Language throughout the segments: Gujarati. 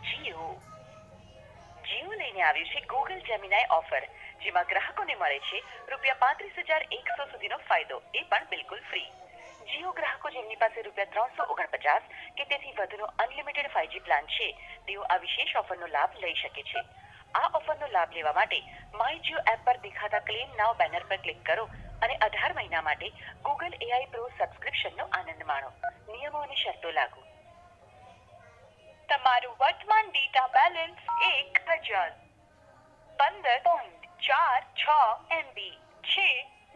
જીઓ લઈને આવ્યું છે ગૂગલ જેમિનાઈ ઓફર, જેમાં ગ્રાહકોને મળે છે ₹35,100 સુધીનો ફાયદો, એ પણ બિલકુલ ફ્રી. જીઓ ગ્રાહકો જેમની પાસે ₹349 કે તેથી વધુનો અનલિમિટેડ 5G પ્લાન છે, તેઓ આ વિશેષ ઓફરનો લાભ લઈ શકે છે. આ ઓફરનો લાભ લેવા માટે માય જીઓ એપ પર દેખાતા ક્લેમ નાઉ બેનર પર ક્લિક કરો અને 18 મહિના માટે ગૂગલ AI પ્રો સબસ્ક્રિપ્શનનો આનંદ માણો. નિયમો અને શરતો લાગુ. તમારું વર્તમાન ડેટા બેલેન્સ 1015.46 MB છે,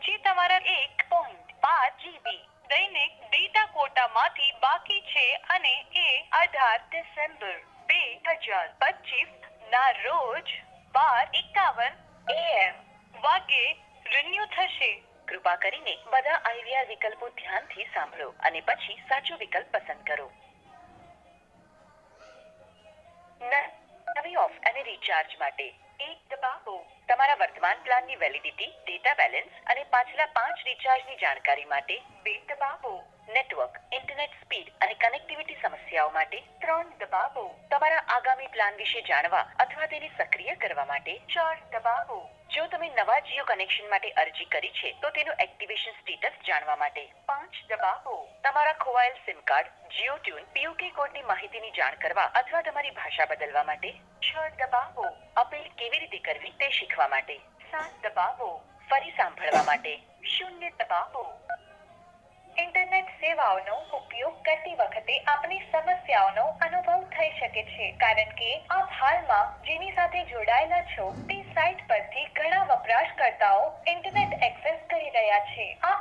જે તમારા 1.5 GB દૈનિક ડેટા કોટામાંથી બાકી છે અને એ 18 ડિસેમ્બર 2025 ના રોજ 12:51 AM વાગે રિન્યુ થશે. કૃપા કરીને બધા IVR વિકલ્પો ધ્યાનથી સાંભળો અને પછી સાચો વિકલ્પ પસંદ કરો. નવી ઓફ અને રિચાર્જ માટે 1 દબાવો. તમારા વર્તમાન પ્લાનની વેલિડિટી, ડેટા બેલેન્સ અને પાછલા 5 રિચાર્જની જાણકારી માટે 2 દબાવો. નેટવર્ક, ઇન્ટરનેટ સ્પીડ અને કનેક્ટિવિટી સમસ્યાઓ માટે 3 દબાવો. તમારા આગામી પ્લાન વિશે જાણવા અથવા તેને સક્રિય કરવા માટે 4 દબાવો. જો તમે નવા જીઓ કનેક્શન માટે અરજી કરી છે, તો તેનું એક્ટિવેશન સ્ટેટસ જાણવા માટે 5 દબાવો. તમારા ખોવાયેલ SIM card, Jio tune, POK કોડની માહિતીની જાણ કરવા અથવા તમારી ભાષા બદલવા માટે 6 દબાવો. અપીલ કેવી રીતે કરવી તે શીખવા માટે 7 દબાવો. ફરી સાંભળવા માટે 0 દબાવો. ઇન્ટરનેટ સેવાઓનો ઉપયોગ કરતી વખતે આપની સમસ્યાઓનો અનુભવ થઈ શકે છે, કારણ કે આપ હાલમાં જેની સાથે જોડાયેલા છો તે સાઇટ પરથી ઘણા વપરાશકર્તાઓ ઇન્ટરનેટ એક્સેસ કરી રહ્યા છે. આ